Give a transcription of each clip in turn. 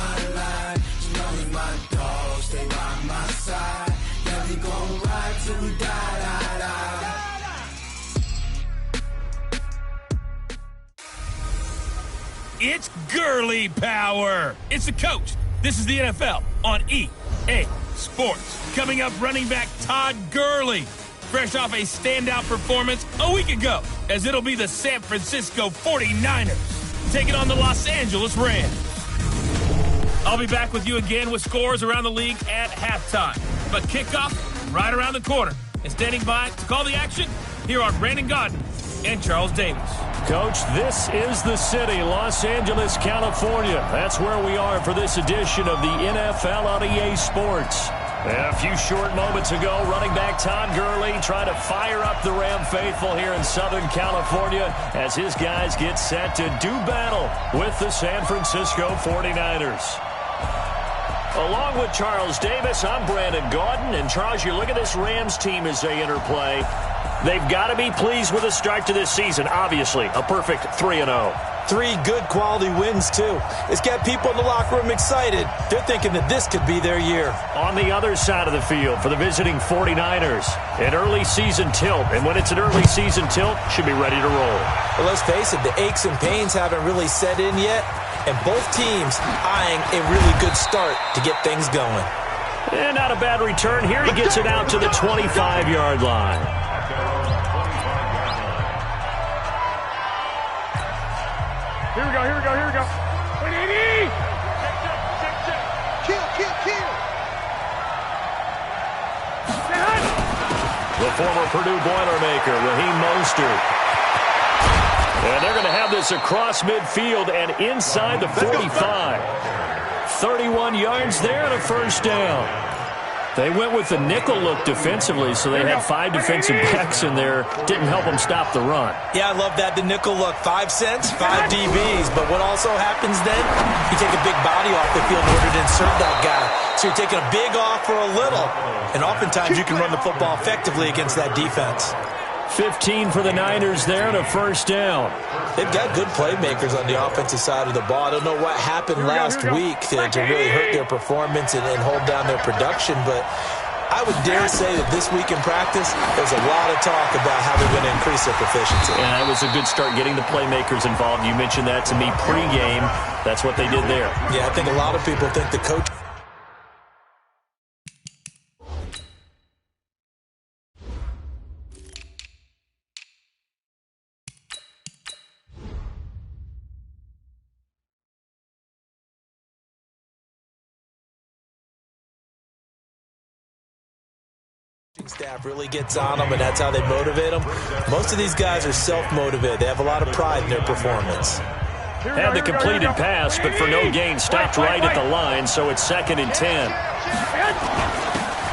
my line. You know you my dog, stay by my side. Yeah, we gon' ride till we die. It's Gurley power. It's the coach. This is the NFL on EA Sports. Coming up, running back Todd Gurley, fresh off a standout performance a week ago, as it'll be the San Francisco 49ers taking on the Los Angeles Rams. I'll be back with you again with scores around the league at halftime. But kickoff right around the corner. And standing by to call the action, here are Brandon Gaudin and Charles Davis. Coach, this is the city, Los Angeles, California. That's where we are for this edition of the NFL on EA Sports. A few short moments ago, running back Todd Gurley trying to fire up the Ram faithful here in Southern California as his guys get set to do battle with the San Francisco 49ers. Along with Charles Davis, I'm Brandon Gaudin. And Charles, you look at this Rams team as they enter play. They've got to be pleased with the start to this season. Obviously, a perfect 3-0. 3 good quality wins, too. It's got people in the locker room excited. They're thinking that this could be their year. On the other side of the field for the visiting 49ers, an early season tilt. And when it's an early season tilt, should be ready to roll. Well, let's face it, the aches and pains haven't really set in yet. And both teams eyeing a really good start to get things going. And not a bad return here. He gets it out to the 25-yard line. Here we go. Kill. The former Purdue Boilermaker, Raheem Mostert. And they're going to have this across midfield and inside the 45. 31 yards there and a first down. They went with the nickel look defensively, so they had 5 defensive backs in there. Didn't help them stop the run. Yeah, I love that, the nickel look. 5 cents, 5 DBs. But what also happens then, you take a big body off the field in order to insert that guy. So you're taking a big off for a little. And oftentimes you can run the football effectively against that defense. 15 for the Niners there and a first down. They've got good playmakers on the offensive side of the ball. I don't know what happened last week to really hurt their performance and hold down their production, but I would dare say that this week in practice, there's a lot of talk about how they're going to increase their proficiency. And that was a good start getting the playmakers involved. You mentioned that to me pregame. That's what they did there. Yeah, I think a lot of people think the coach... staff really gets on them, and that's how they motivate them. Most of these guys are self-motivated. They have a lot of pride in their performance. Had the completed pass, but for no gain, stopped right at the line, so it's 2nd and 10.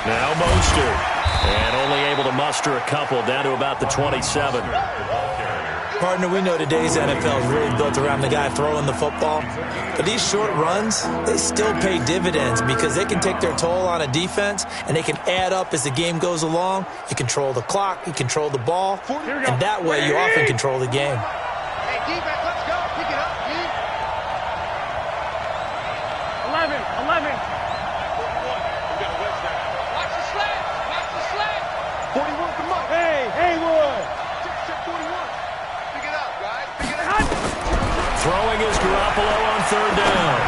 Now Mostert, and only able to muster a couple down to about the 27. Partner, we know today's NFL is really built around the guy throwing the football. But these short runs, they still pay dividends because they can take their toll on a defense and they can add up as the game goes along. You control the clock, you control the ball, and that way you often control the game. Hey, defense, let's go. Pick it up, dude. 11. Watch the slant. 41, come on. Hey, Haywood. Check 41. Pick it up, guys. Pick it up. Throwing is Garoppolo on 3rd down.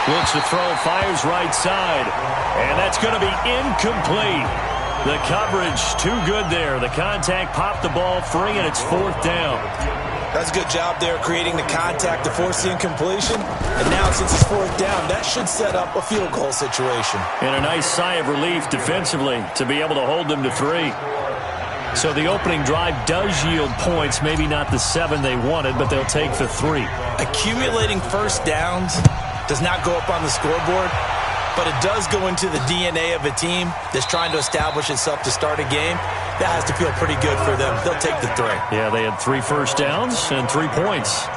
Looks to throw, fires right side. And that's going to be incomplete. The coverage too good there. The contact popped the ball free, and it's 4th down. That's a good job there creating the contact to force the incompletion. And now since it's 4th down, that should set up a field goal situation. And a nice sigh of relief defensively to be able to hold them to 3. So the opening drive does yield points, maybe not the 7 they wanted, but they'll take the 3. Accumulating first downs does not go up on the scoreboard, but it does go into the DNA of a team that's trying to establish itself to start a game. That has to feel pretty good for them. They'll take the 3. Yeah, they had 3 first downs and 3 points.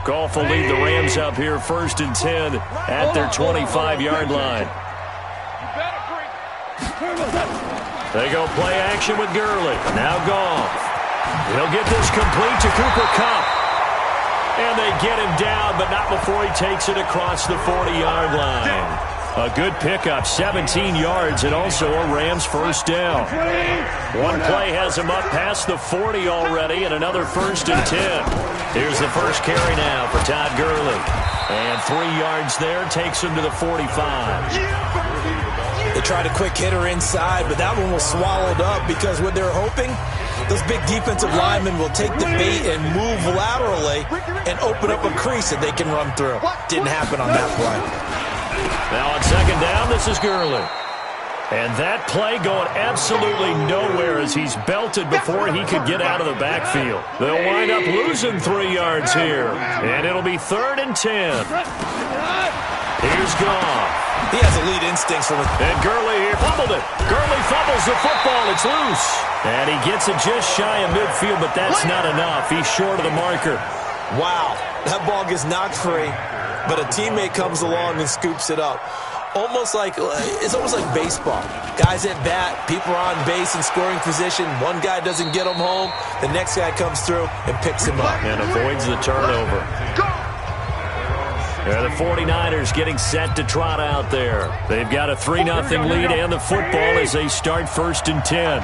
Goff will lead the Rams up here 1st and 10 at their 25-yard line. They go play action with Gurley. Now Goff. He'll get this complete to Cooper Kupp. And they get him down, but not before he takes it across the 40-yard line. A good pickup, 17 yards, and also a Rams first down. One play has him up past the 40 already, and another 1st and 10. Here's the first carry now for Todd Gurley. And 3 yards there takes him to the 45. They tried a quick hitter inside, but that one was swallowed up because what they're hoping, those big defensive linemen will take the bait and move laterally and open up a crease that they can run through. Didn't happen on that play. Now on second down, this is Gurley. And that play going absolutely nowhere as he's belted before he could get out of the backfield. They'll wind up losing 3 yards here. And it'll be 3rd and 10. Here's Goff. He has elite instincts from it. And Gurley here fumbled it. Gurley fumbles the football. It's loose. And he gets it just shy of midfield, but that's not enough. He's short of the marker. Wow, that ball gets knocked free, but a teammate comes along and scoops it up. It's almost like baseball. Guys at bat, people are on base in scoring position. One guy doesn't get him home. The next guy comes through and picks him up. And avoids the turnover. The 49ers getting set to trot out there. They've got a 3-0 lead and the football as they start 1st and 10.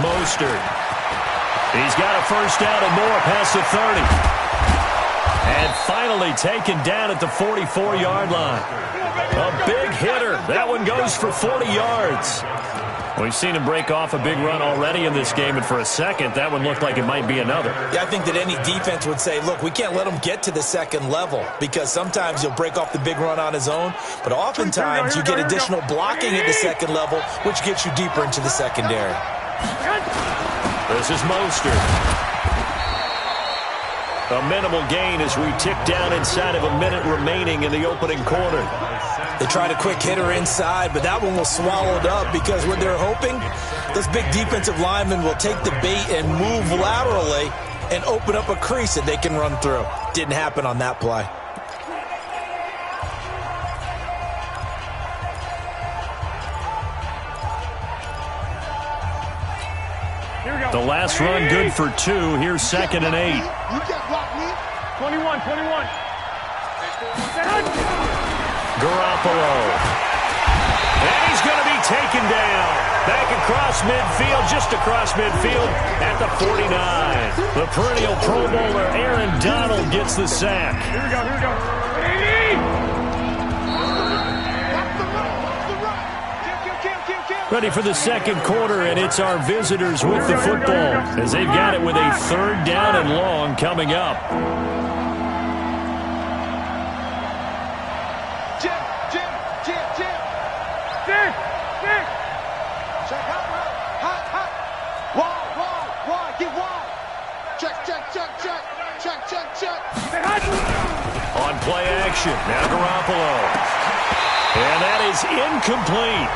Mostert. He's got a first down and more past the 30. And finally taken down at the 44-yard line. A big hitter. That one goes for 40 yards. We've seen him break off a big run already in this game, and for a second, that one looked like it might be another. Yeah, I think that any defense would say, look, we can't let him get to the second level because sometimes he'll break off the big run on his own, but oftentimes you get additional blocking at the second level, which gets you deeper into the secondary. This is Mostert. A minimal gain as we tick down inside of a minute remaining in the opening quarter. They tried a quick hitter inside, but that one was swallowed up because what they're hoping, those big defensive linemen will take the bait and move laterally and open up a crease that they can run through. Didn't happen on that play. The last run good for 2. Here's 2nd and 8. You can't block me. 21. Garoppolo. And he's going to be taken down. Back across midfield, just across midfield at the 49. The perennial Pro Bowler Aaron Donald gets the sack. Here we go. Ready for the second quarter, and it's our visitors with the football as they've got it with a 3rd down and long coming up. Jim. Check hot. Wide. Get wide. Check. On play action, now Garoppolo. And that is incomplete.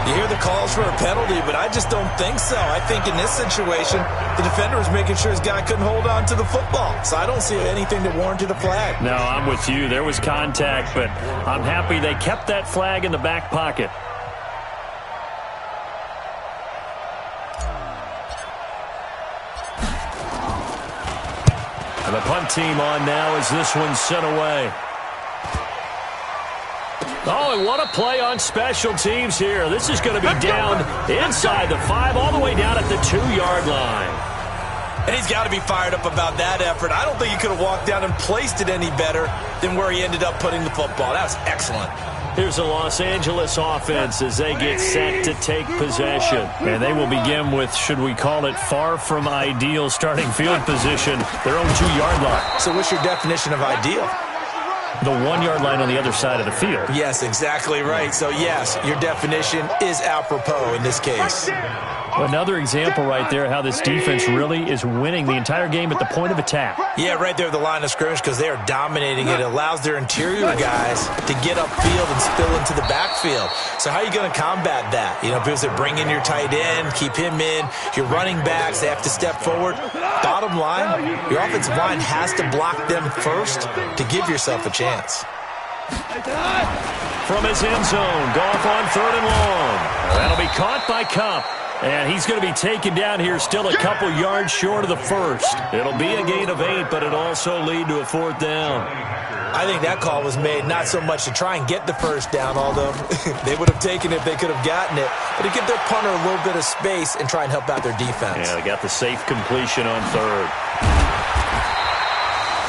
You hear the calls for a penalty, but I just don't think so. I think in this situation, the defender was making sure his guy couldn't hold on to the football. So I don't see anything that warranted a flag. No, I'm with you. There was contact, but I'm happy they kept that flag in the back pocket. And the punt team on now as this one's sent away. Oh, and what a play on special teams here. This is going to be down inside the 5, all the way down at the 2-yard line. And he's got to be fired up about that effort. I don't think he could have walked down and placed it any better than where he ended up putting the football. That was excellent. Here's the Los Angeles offense as they get set to take possession. And they will begin with, should we call it, far from ideal starting field position, their own 2-yard line. So what's your definition of ideal? The 1-yard line on the other side of the field. Yes, exactly right. So, yes, your definition is apropos in this case. Another example right there how this defense really is winning the entire game at the point of attack. Yeah, right there at the line of scrimmage because they are dominating it. It allows their interior guys to get upfield and spill into the backfield. So how are you going to combat that? You know, because they bring in your tight end, keep him in. Your running backs, they have to step forward. Bottom line, your offensive line has to block them first to give yourself a chance. From his end zone, Goff on 3rd and long. That'll be caught by Kupp. And he's going to be taken down here still a couple yards short of the first. It'll be a gain of 8, but it'll also lead to a 4th down. I think that call was made not so much to try and get the first down, although they would have taken it if they could have gotten it, but to give their punter a little bit of space and try and help out their defense. Yeah, they got the safe completion on 3rd.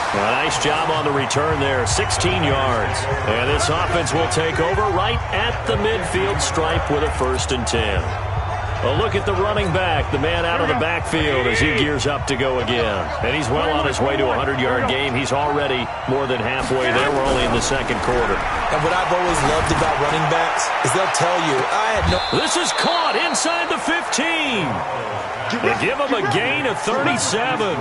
A nice job on the return there, 16 yards. And this offense will take over right at the midfield stripe with a 1st and 10. A look at the running back, the man out of the backfield as he gears up to go again. And he's well on his way to a 100-yard game. He's already more than halfway there. We're only in the 2nd quarter. And what I've always loved about running backs is they'll tell you, I had no... This is caught inside the 15. They give him a gain of 37.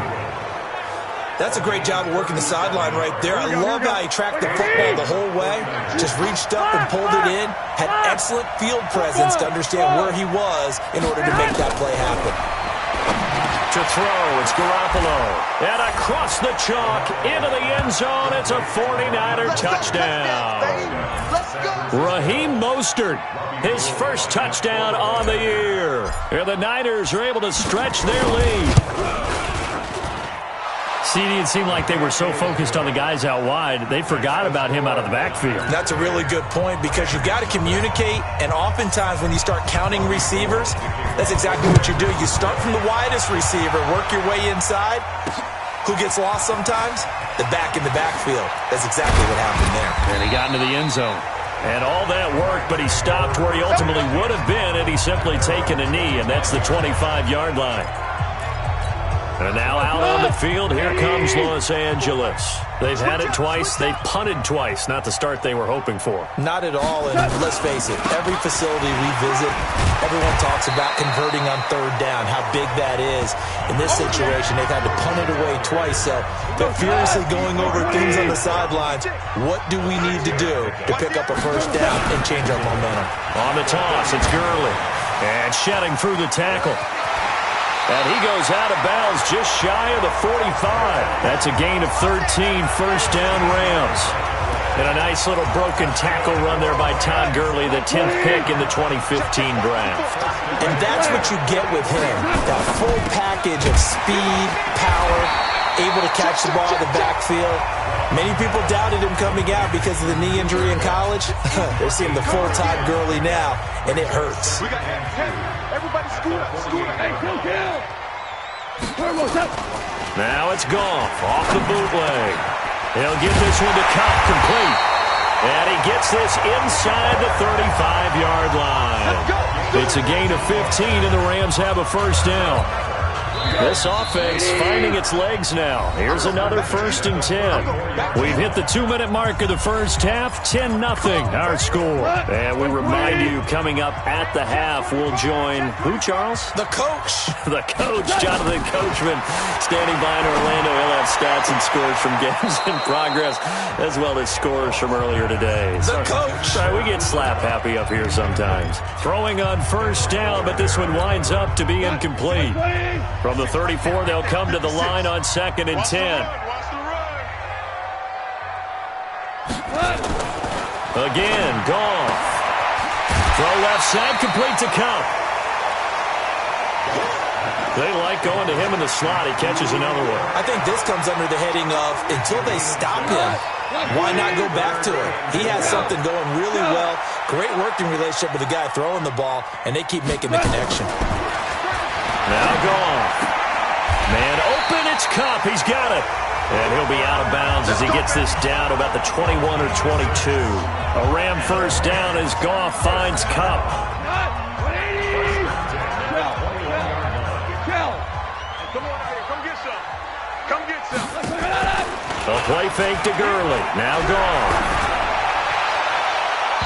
That's a great job of working the sideline right there. I love how he tracked the football the whole way, just reached up and pulled it in, had excellent field presence to understand where he was in order to make that play happen. To throw, it's Garoppolo. And across the chalk, into the end zone, it's a 49er touchdown. Raheem Mostert, his first touchdown on the year. And the Niners are able to stretch their lead. CD, it seemed like they were so focused on the guys out wide, they forgot about him out of the backfield. That's a really good point because you've got to communicate, and oftentimes when you start counting receivers, that's exactly what you do. You start from the widest receiver, work your way inside. Who gets lost sometimes? The back in the backfield. That's exactly what happened there. And he got into the end zone. And all that worked, but he stopped where he ultimately would have been had he simply taken a knee, and that's the 25-yard line. And now out on the field, here comes Los Angeles. They've had it twice. They've punted twice. Not the start they were hoping for. Not at all, and let's face it, every facility we visit, everyone talks about converting on 3rd down, how big that is. In this situation, they've had to punt it away twice, so they're furiously going over things on the sidelines. What do we need to do to pick up a 1st down and change our momentum? On the toss, it's Gurley. And shedding through the tackle. And he goes out of bounds just shy of the 45. That's a gain of 13, 1st down Rams. And a nice little broken tackle run there by Todd Gurley, the 10th pick in the 2015 draft. And that's what you get with him, that full package of speed, power, able to catch the ball in the backfield. Many people doubted him coming out because of the knee injury in college. They're seeing the full Todd Gurley now, and it hurts. Everybody scoot up, scoot up. Hey, kill. Now it's Goff off the bootleg. He'll get this one to Kupp complete. And he gets this inside the 35-yard line. It's a gain of 15, and the Rams have a 1st down. This offense finding its legs now. Here's another 1st and 10. We've hit the 2-minute mark of the first half. 10-0 our score. And we remind you, coming up at the half, we'll join who, Charles? The coach. The coach, Jonathan Coachman, standing by in Orlando. He'll have stats and scores from games in progress, as well as scores from earlier today. The coach. Sorry, we get slap happy up here sometimes. Throwing on 1st down, but this one winds up to be incomplete. From the 34, they'll come to the line on 2nd and 10. Again, Goff. Throw left side, complete to Kupp. They like going to him in the slot. He catches another one. I think this comes under the heading of, until they stop him, why not go back to it? He has something going really well. Great working relationship with the guy throwing the ball, and they keep making the connection. Now Goff. Man open, it's Kupp. He's got it. And he'll be out of bounds as he gets this down about the 21 or 22. A Ram 1st down as Goff finds Kupp. Come get some. A play fake to Gurley. Now Goff.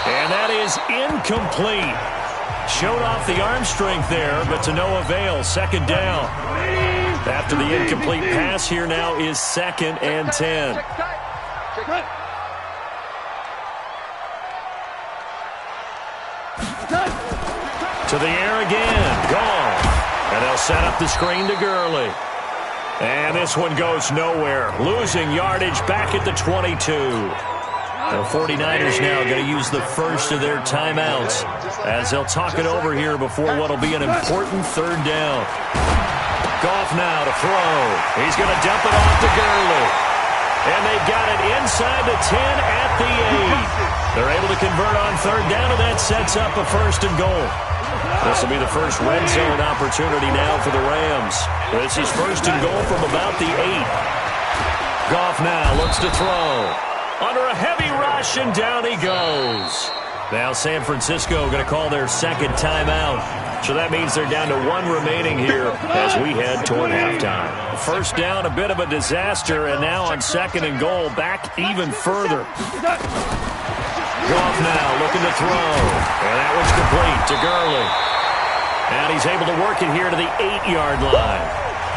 And that is incomplete. Showed off the arm strength there, but to no avail. Second down. After the incomplete pass, here now is 2nd and 10. To the air again. Gone. And they'll set up the screen to Gurley. And this one goes nowhere. Losing yardage back at the 22. The 49ers now going to use the first of their timeouts as they'll talk it over here before what will be an important 3rd down. Goff now to throw. He's going to dump it off to Gurley. And they've got it inside the 10 at the 8. They're able to convert on 3rd down, and that sets up a 1st and goal. This will be the first red zone opportunity now for the Rams. This is 1st and goal from about the 8. Goff now looks to throw. Under a heavy rush, and down he goes. Now San Francisco going to call their 2nd timeout. So that means they're down to 1 remaining here as we head toward halftime. 1st down, a bit of a disaster, and now on 2nd and goal, back even further. Goff now looking to throw. And that one's complete to Gurley. And he's able to work it here to the 8-yard line.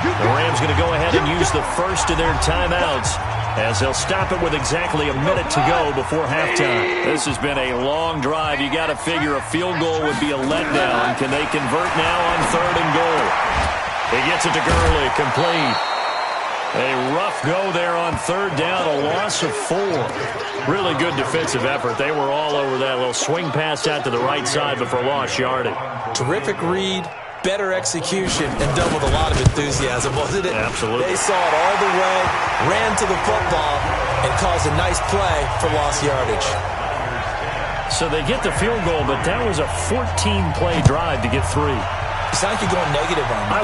The Rams going to go ahead and use the first of their timeouts as they'll stop it with exactly a minute to go before halftime. This has been a long drive. You got to figure a field goal would be a letdown. Can they convert now on 3rd and goal? He gets it to Gurley, complete. A rough go there on 3rd down, a loss of 4. Really good defensive effort. They were all over that little swing pass out to the right side, but for lost yardage. Terrific read, better execution, and done with a lot of enthusiasm, wasn't it? Absolutely. They saw it all the way, ran to the football, and caused a nice play for lost yardage. So they get the field goal, but that was a 14-play drive to get 3. You sound like you're going negative on me.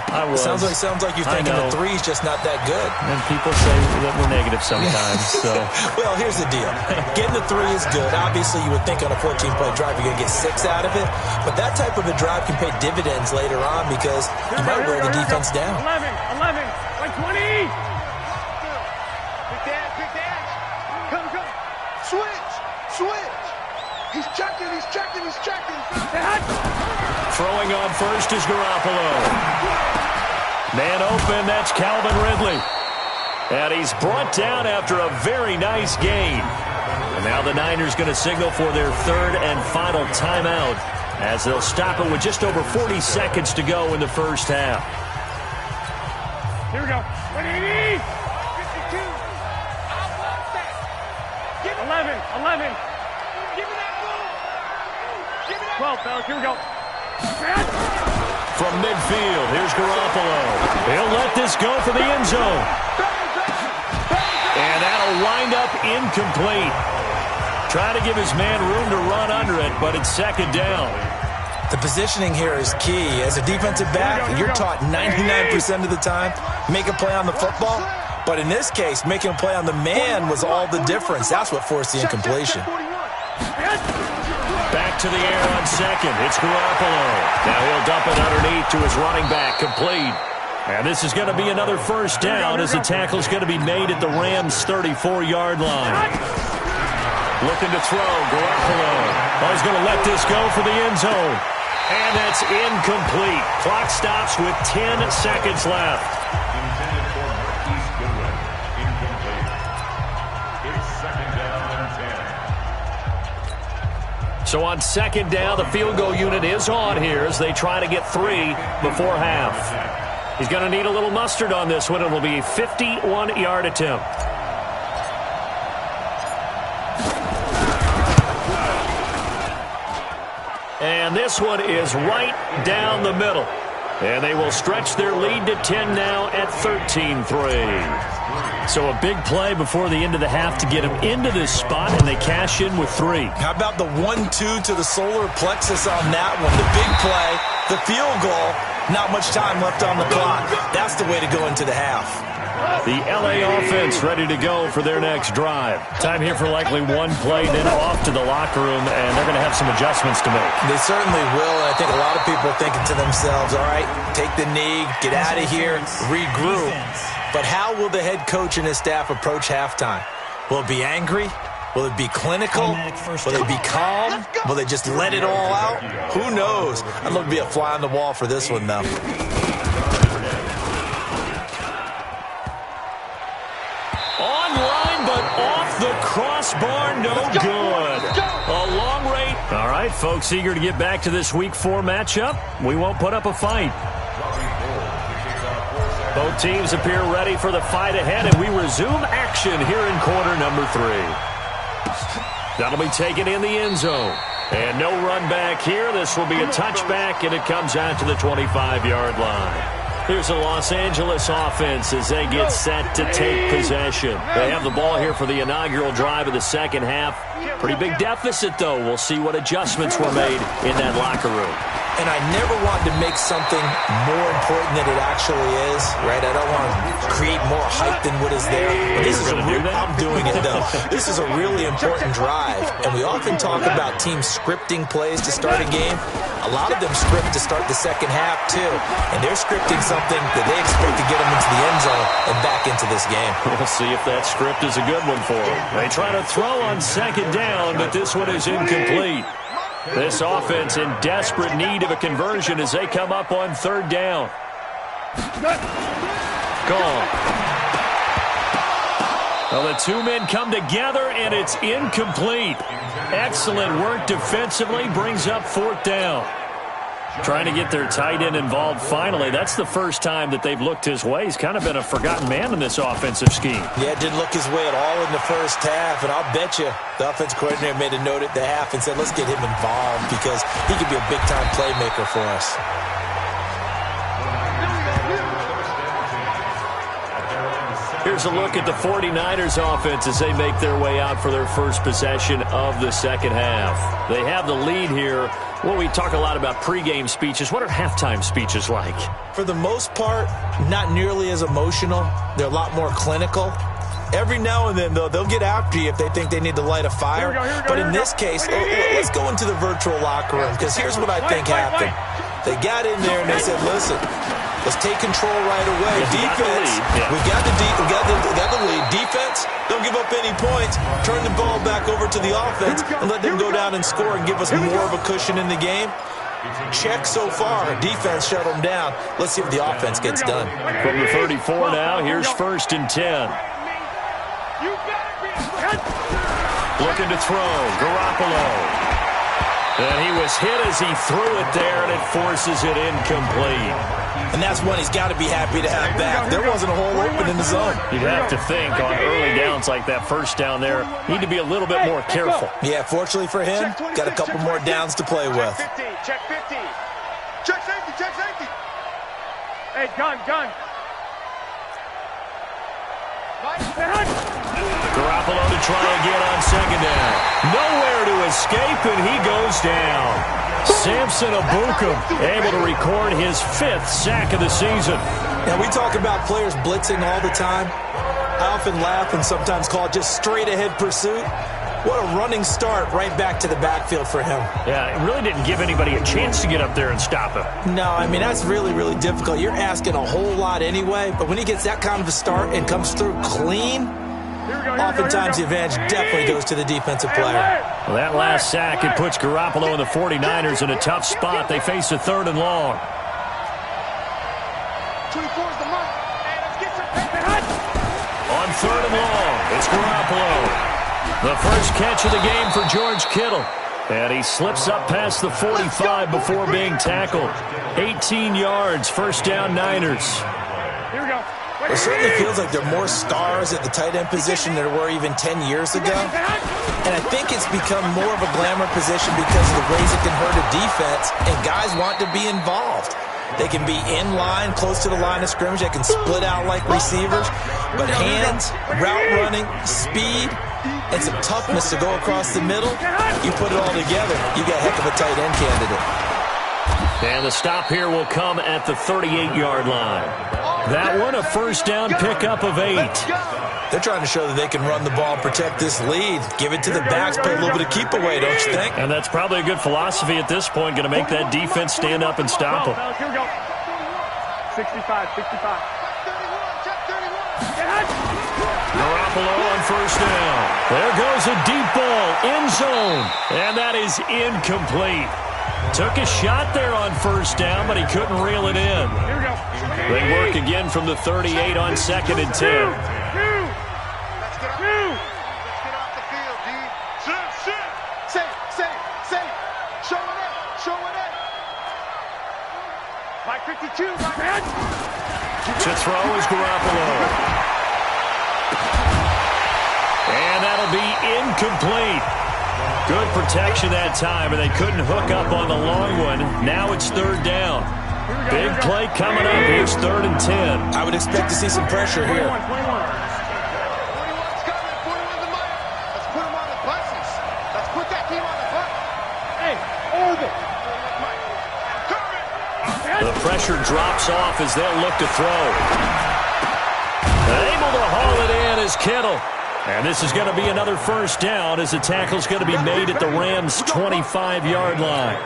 I was. Sounds like you're thinking the 3's just not that good. And people say that we're negative sometimes. So. Well, here's the deal. Getting the 3 is good. Obviously, you would think on a 14-play drive you're going to get 6 out of it. But that type of a drive can pay dividends later on because you might wear the defense down. 11, 120. Big dash. Come. Switch. He's checking. Throwing on first is Garoppolo. Man open, that's Calvin Ridley. And he's brought down after a very nice gain. And now the Niners going to signal for their 3rd and final timeout as they'll stop it with just over 40 seconds to go in the first half. Here we go. 180. 52. 11. Give me that ball. 12, fellas. Here we go. From midfield, here's Garoppolo. He'll let this go for the end zone. And that'll wind up incomplete. Trying to give his man room to run under it, but it's 2nd down. The positioning here is key. As a defensive back, you're taught 99% of the time, make a play on the football. But in this case, making a play on the man was all the difference. That's what forced the incompletion. Back to the air on 2nd. It's Garoppolo. Now he'll dump it underneath to his running back, complete. And this is going to be another 1st down as the tackle's going to be made at the Rams' 34-yard line. Looking to throw, Garoppolo. Oh, he's going to let this go for the end zone. And that's incomplete. Clock stops with 10 seconds left. So on 2nd down, the field goal unit is on here as they try to get 3 before half. He's going to need a little mustard on this one. It will be a 51-yard attempt. And this one is right down the middle. And they will stretch their lead to 10 now at 13-3. So a big play before the end of the half to get them into this spot, and they cash in with 3. How about the 1-2 to the solar plexus on that one? The big play, the field goal, not much time left on the clock. That's the way to go into the half. The L.A. offense ready to go for their next drive. Time here for likely one play, then off to the locker room, and they're going to have some adjustments to make. They certainly will, and I think a lot of people are thinking to themselves, all right, take the knee, get out of here, regroup. But how will the head coach and his staff approach halftime? Will it be angry? Will it be clinical? Will they be calm? Will they just let it all out? Who knows? I'd love to be a fly on the wall for this one, though. Online, but off the crossbar, no good. A long range. All right, folks, eager to get back to this Week 4 matchup. We won't put up a fight. Both teams appear ready for the fight ahead, and we resume action here in quarter number 3. That'll be taken in the end zone. And no run back here. This will be a touchback, and it comes out to the 25-yard line. Here's the Los Angeles offense as they get set to take possession. They have the ball here for the inaugural drive of the second half. Pretty big deficit, though. We'll see what adjustments were made in that locker room. And I never want to make something more important than it actually is, right? I don't want to create more hype than what is there. This is I'm doing it, though. This is a really important drive, and we often talk about teams scripting plays to start a game. A lot of them script to start the second half, too, and they're scripting something that they expect to get them into the end zone and back into this game. We'll see if that script is a good one for them. They try to throw on second down, but this one is incomplete. This offense in desperate need of a conversion as they come up on third down. Gone. Well, the two men come together, and it's incomplete. Excellent work defensively, brings up fourth down. Trying to get their tight end involved finally. That's the first time that they've looked his way. He's kind of been a forgotten man in this offensive scheme. Yeah, it didn't look his way at all in the first half, and I'll bet you the offensive coordinator made a note at the half and said, let's get him involved because he could be a big-time playmaker for us. Here's a look at the 49ers offense as they make their way out for their first possession of the second half. They have the lead here. Well, we talk a lot about pregame speeches. What are halftime speeches like? For the most part, not nearly as emotional. They're a lot more clinical. Every now and then, though, they'll get after you if they think they need to light a fire. But in this case, let's go into the virtual locker room because here's what I think happened. They got in there and they said, listen, let's take control right away. Defense, we got the lead. Defense, don't give up any points. Turn the ball back over to the offense and let them go down and score and give us more of a cushion in the game. Check so far. Defense shut them down. Let's see if the offense gets done. From the 34 now, here's 1st and 10. Looking to throw, Garoppolo. And he was hit as he threw it there, and it forces it incomplete. And that's one he's got to be happy to have back. There wasn't a hole open in the zone. You'd have to think on early downs like that first down there, need to be a little bit more careful. Yeah, fortunately for him, got a couple more downs to play with. Check 50. Check safety, check safety. Hey, gun. Garoppolo to try again on second down. Nowhere to escape, and he goes down. Samson Abukum able to record his 5th sack of the season. Now, we talk about players blitzing all the time. I often laugh and sometimes call it just straight-ahead pursuit. What a running start right back to the backfield for him. Yeah, it really didn't give anybody a chance to get up there and stop him. No, I mean, that's really, really difficult. You're asking a whole lot anyway, but when he gets that kind of a start and comes through clean, oftentimes the advantage definitely goes to the defensive player. Well, that last sack, it puts Garoppolo and the 49ers in a tough spot. They face a 3rd and long. 24's the mark. On 3rd and long, it's Garoppolo. The first catch of the game for George Kittle. And he slips up past the 45 before being tackled. 18 yards, first down Niners. Here we go. It certainly feels like there are more stars at the tight end position than there were even 10 years ago. And I think it's become more of a glamour position because of the ways it can hurt a defense, and guys want to be involved. They can be in line, close to the line of scrimmage. They can split out like receivers. But hands, route running, speed, and some toughness to go across the middle, you put it all together, you got a heck of a tight end candidate. And the stop here will come at the 38-yard line. That one, a first down pickup of 8. They're trying to show that they can run the ball and protect this lead. Give it to the backs, play a little bit of keep away, don't you think? And that's probably a good philosophy at this point, going to make that defense stand up and stop them. Here we go. 65. Garoppolo on first down. There goes a deep ball, end zone, and that is incomplete. Took a shot there on first down, but he couldn't reel it in. They work again from the 38 on 2nd and 10. Let's get off the field, D. Say. Show it up. Mike 52, my man. To throw is Garoppolo. And that'll be incomplete. Good protection that time, and they couldn't hook up on the long one. Now it's 3rd down. Big play coming up. Here's 3rd and 10. I would expect to see some pressure here. 41's coming. 41's the mic. Let's put him on the buses. Let's put that team on the bus. Hey, over. The pressure drops off as they'll look to throw. Able to haul it in is Kittle. And this is going to be another first down as the tackle's going to be made at the Rams' 25-yard line.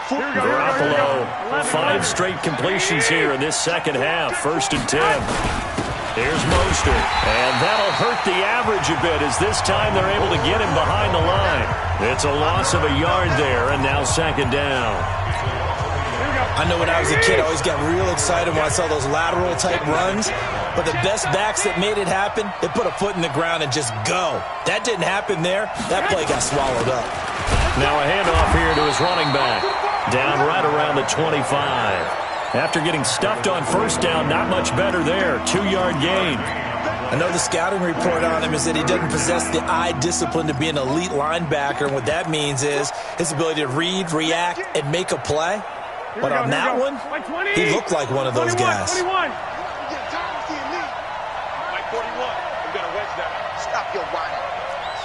Garoppolo, 5 straight completions here in this second half. 1st and 10. Here's Mostert. And that'll hurt the average a bit as this time they're able to get him behind the line. It's a loss of a yard there, and now 2nd down. I know when I was a kid, I always got real excited when I saw those lateral-type runs. But the best backs that made it happen, they put a foot in the ground and just go. That didn't happen there. That play got swallowed up. Now a handoff here to his running back. Down right around the 25. After getting stuffed on first down, not much better there. 2-yard gain. I know the scouting report on him is that he doesn't possess the eye discipline to be an elite linebacker. And what that means is his ability to read, react, and make a play. But on that one, he looked like one of those guys. 21. Mike 41. I'm going to wedge that. Stop your whining.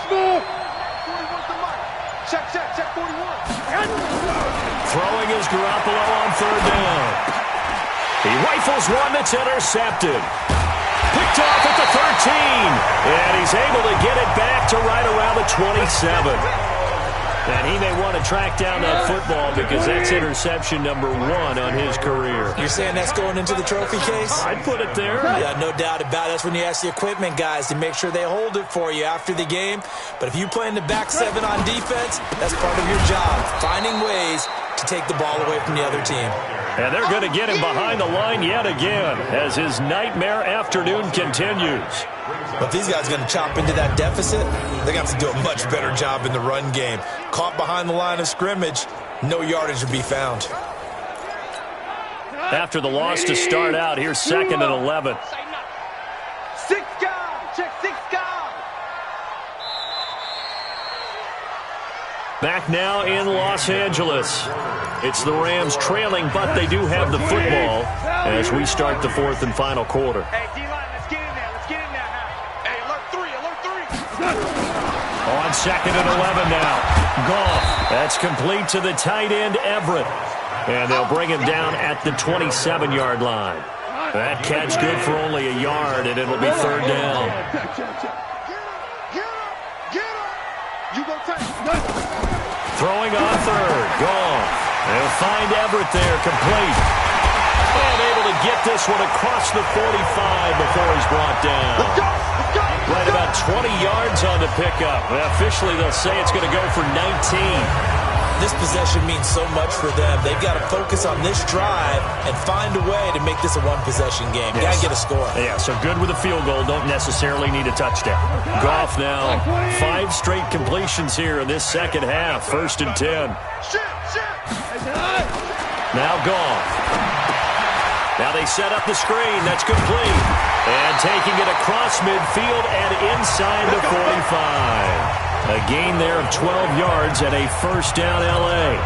Smooth. 41's the mic. Check 41. Throwing is Garoppolo on 3rd down. He rifles one that's intercepted. Picked off at the 13. And he's able to get it back to right around the 27. And he may want to track down that football because that's interception number 1 on his career. You're saying that's going into the trophy case? I'd put it there. Yeah, no doubt about it. That's when you ask the equipment guys to make sure they hold it for you after the game. But if you play in the back 7 on defense, that's part of your job, finding ways to take the ball away from the other team. And they're going to get him behind the line yet again as his nightmare afternoon continues. But if these guys are going to chop into that deficit, they're going to have to do a much better job in the run game. Caught behind the line of scrimmage, no yardage will be found. After the loss to start out, here's 2nd and 11. 6 guard. Check 6 guard. Back now in Los Angeles. It's the Rams trailing, but they do have the football as we start the 4th and final quarter. Hey, D-line, let's get in there. Let's get in there now. Hey, alert 3. On 2nd and 11 now. Goff. That's complete to the tight end, Everett. And they'll bring him down at the 27-yard line. That catch good for only a yard, and it'll be 3rd down. Get up. You go take. Throwing on 3rd. Goff. They'll find Everett there, complete. And able to get this one across the 45 before he's brought down. Right about 20 yards on the pickup. Officially, they'll say it's going to go for 19. This possession means so much for them. They've got to focus on this drive and find a way to make this a one-possession game. Got to get a score. Yeah, so good with a field goal. Don't necessarily need a touchdown. Goff now. 5 straight completions here in this second half. 1st and 10. Now Goff. Now they set up the screen. That's complete. And taking it across midfield and inside the 45. A gain there of 12 yards and a 1st down L.A.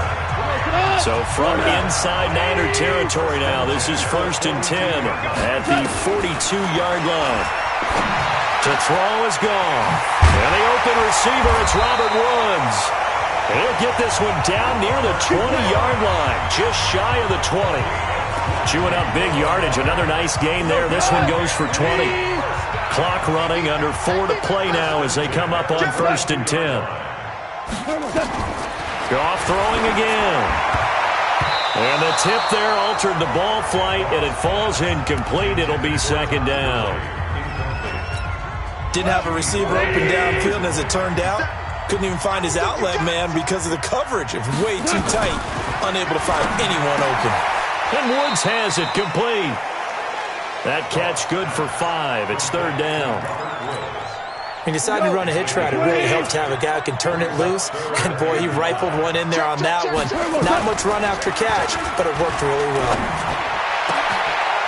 So from inside Niner territory now, this is 1st and 10 at the 42-yard line. To throw is Goff. And the open receiver, it's Robert Woods. He'll get this one down near the 20-yard line, just shy of the 20. Chewing up big yardage. Another nice gain there. This one goes for 20. Clock running, under 4 to play now as they come up on 1st and 10. Goff throwing again. And the tip there altered the ball flight, and it falls incomplete. It'll be 2nd down. Didn't have a receiver open downfield, and as it turned out, couldn't even find his outlet man because of the coverage. It was way too tight, unable to find anyone open. And Woods has it complete. That catch good for 5. It's third down. He decided to run a hitch route. It really helped to have a guy who can turn it loose. And, boy, he rifled one in there on that one. Not much run after catch, but it worked really well.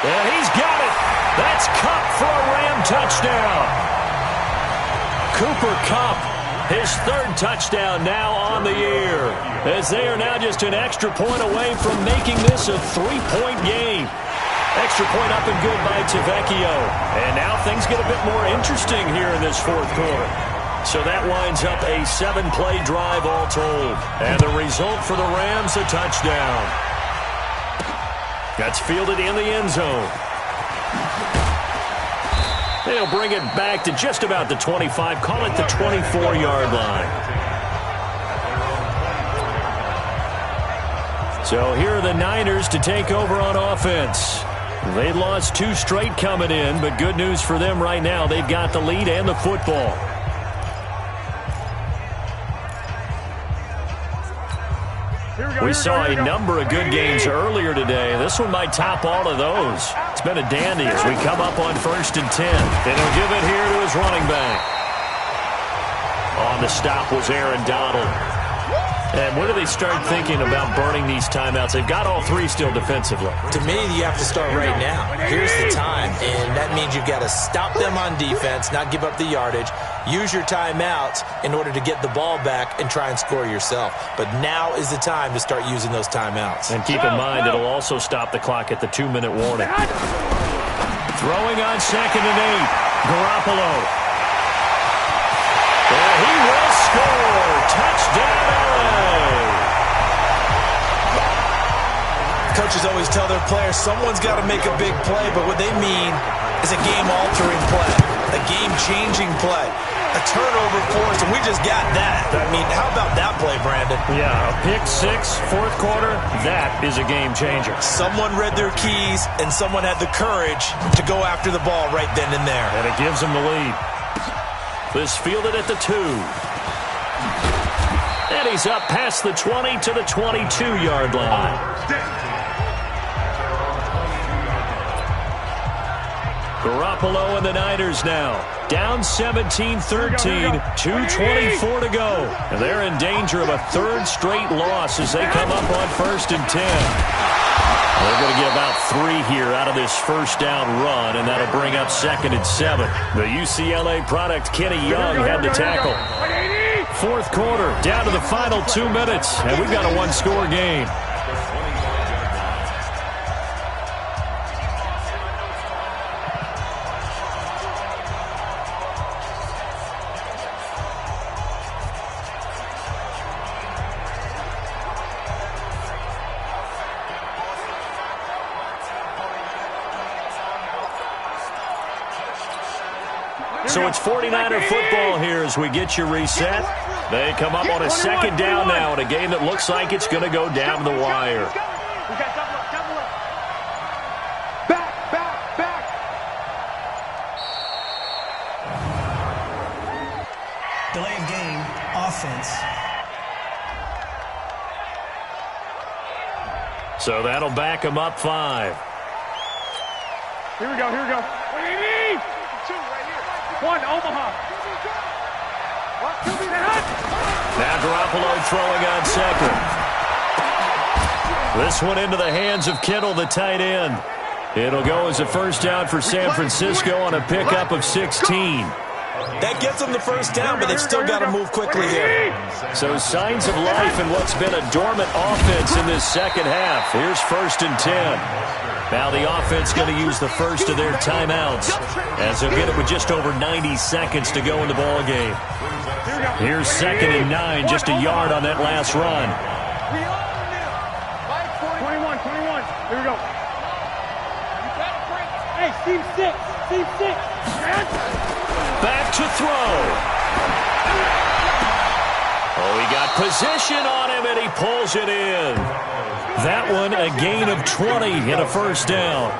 And he's got it. That's Kupp for a Ram touchdown. Cooper Kupp, his third touchdown now on the year, as they are now just an extra point away from making this a 3-point game. Extra point up and good by Tavecchio. And now things get a bit more interesting here in this fourth quarter. So that winds up a 7-play drive all told. And the result for the Rams, a touchdown. That's fielded in the end zone. They'll bring it back to just about the 25. Call it the 24-yard line. So here are the Niners to take over on offense. They lost 2 straight coming in, but good news for them right now. They've got the lead and the football. We saw a number of good games earlier today. This one might top all of those. It's been a dandy as we come up on 1st and 10. Then he'll give it here to his running back. On the stop was Aaron Donald. And when do they start thinking about burning these timeouts? They've got all 3 still defensively. To me, you have to start right now. Here's the time, and that means you've got to stop them on defense, not give up the yardage, use your timeouts in order to get the ball back and try and score yourself. But now is the time to start using those timeouts. And keep in mind, it'll also stop the clock at the 2-minute warning. Throwing on 2nd and 8, Garoppolo. And he will score. Touchdown, LA. Coaches always tell their players someone's got to make a big play, but what they mean is a game-altering play, a game-changing play, a turnover for us, and we just got that. I mean, how about that play, Brandon? Yeah, a pick 6, fourth quarter, that is a game-changer. Someone read their keys, and someone had the courage to go after the ball right then and there. And it gives them the lead. This fielded at the 2. And he's up past the 20 to the 22-yard line. Garoppolo and the Niners now. Down 17-13, 2:24 to go. And they're in danger of a 3rd straight loss as they come up on 1st and 10. They're going to get about 3 here out of this first down run, and that'll bring up 2nd and 7. The UCLA product, Kenny Young, had the tackle. Fourth quarter, down to the final 2 minutes, and we've got a 1-score game. So it's 49er football here as we get you reset. They come up on a 2nd down now in a game that looks like it's going to go down the wire. Back. Delay of game, offense. So that'll back them up 5. Here we go. What do you mean? 2 right here. 1, Omaha. Now Garoppolo throwing on 2nd. This one into the hands of Kittle, the tight end. It'll go as a first down for San Francisco on a pickup of 16. That gets them the first down, but they've still got to move quickly here. So signs of life in what's been a dormant offense in this second half. Here's 1st and 10. Now the offense going to use the first of their timeouts as they'll get it with just over 90 seconds to go in the ball game. Here's 2nd and 9, just a yard on that last run. 21. Here we go. Hey, Steve 6. Back to throw. Oh, he got position on him, and he pulls it in. That one, a gain of 20 and a first down.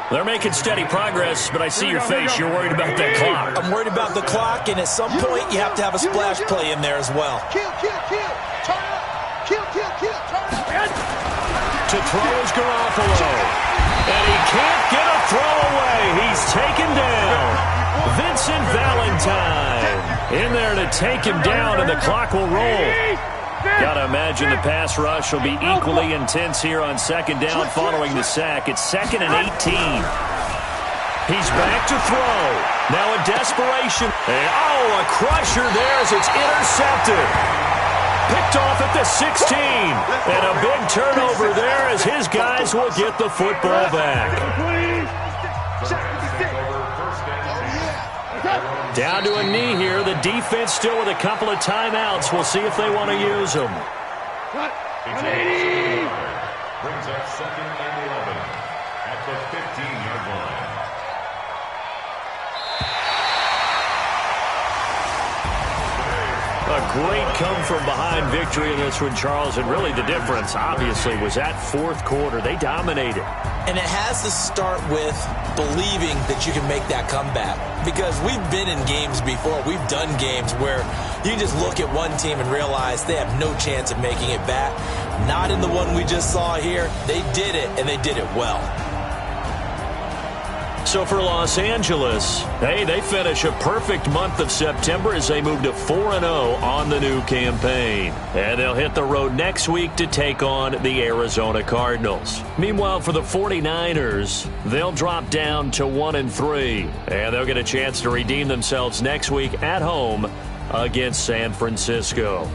They're making steady progress, but I see your face. You're worried about that clock. I'm worried about the clock, and at some point, you have to have a splash play in there as well. Kill, kill, kill. Turn it up. Kill, kill, kill. Turn it up. To throw is Garoppolo. And he can't get a throw away. He's taken down. Vincent Valentine in there to take him down, and the clock will roll. Got to imagine the pass rush will be equally intense here on second down following the sack. It's 2nd and 18. He's back to throw. Now in desperation. And, a crusher there as it's intercepted. Picked off at the 16. And a big turnover there as his guys will get the football back. Down to a knee here. The defense still with a couple of timeouts. We'll see if they want to use them. Brings up 2nd and 11 at the 15-yard line. A great come-from-behind victory in this one, Charles, and really the difference, obviously, was that fourth quarter. They dominated. And it has to start with believing that you can make that comeback. Because we've been in games before. We've done games where you just look at one team and realize they have no chance of making it back. Not in the one we just saw here. They did it, and they did it well. So for Los Angeles, they finish a perfect month of September as they move to 4-0 on the new campaign. And they'll hit the road next week to take on the Arizona Cardinals. Meanwhile, for the 49ers, they'll drop down to 1-3. And they'll get a chance to redeem themselves next week at home against San Francisco.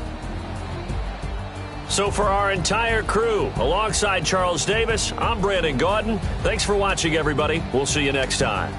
So for our entire crew, alongside Charles Davis, I'm Brandon Gaudin. Thanks for watching, everybody. We'll see you next time.